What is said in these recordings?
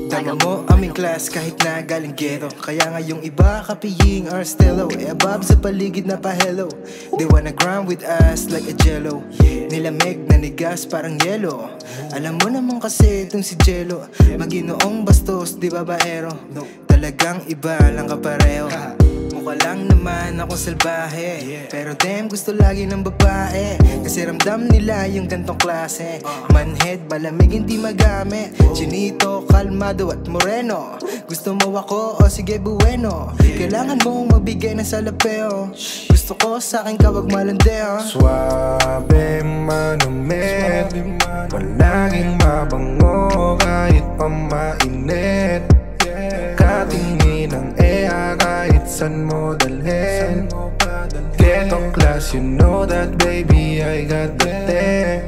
Tama mo aming class kahit na galing ghetto. Kaya nga yung iba kapiying our stello. Above sa paligid na pa-hello. They wanna grind with us like a jello. Nilamig na nigas parang yelo. Alam mo naman kasi itong si Jello. Maginoong bastos di babaero. Talagang iba lang kapareho. Mukha lang naman akong salbahe, pero damn gusto lagi ng babae. Kasi ramdam nila yung gantong klase. Manhead, malamig hindi magamit. Chinito, kalmado at moreno. Gusto mo ako? O sige bueno. Kailangan mong magbigay ng salapeo. Gusto ko sa'kin ka wag malandeo. Suabe manumit, palaging mabango kahit pa mainit. Katingin ng EA kahit san mo dalhin. Ghetto class, you know that baby, I got the thing.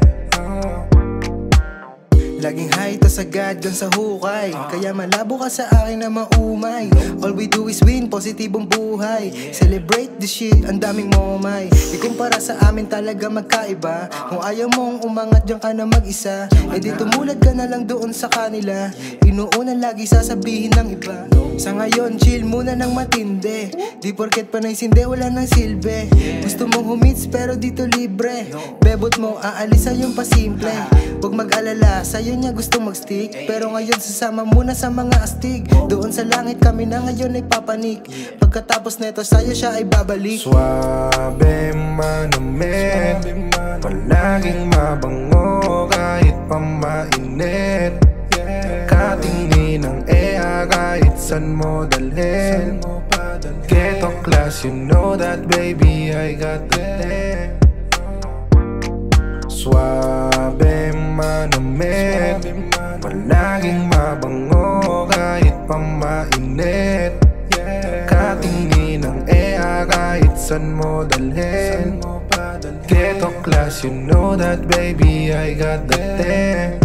Laging high tas agad dun sa hukay. Kaya malabo ka sa akin na maumay. All we do is win, positibong buhay. Celebrate this shit, ang daming momay. Ikumpara sa amin talaga magkaiba. Kung ayaw mong umangat dyan ka na mag-isa, eh di tumulad ka na lang doon sa kanila. Inuuna lagi sasabihin ng iba. Sa ngayon, chill muna ng matindi. Di porket panay sinde, wala nang silbi. Gusto mong humits pero dito libre. Bebot mo, aalis sa yung pasimple. Huwag mag-alala, sa'yo niya gusto mag-stick. Pero ngayon sasama muna sa mga astig. Doon sa langit kami na ngayon ay papanik. Pagkatapos neto sa'yo siya ay babalik. Suabe manumit, palaging mabango kahit pa mainit. Katingin ng EA kahit san mo dalhin. Ghetto class, you know that baby, I got the thing. Suabe manumit, palaging mabango kahit pa mainit. Katingin ng EA kahit san mo dalhin. Ghetto class, you know that baby, I got the thing.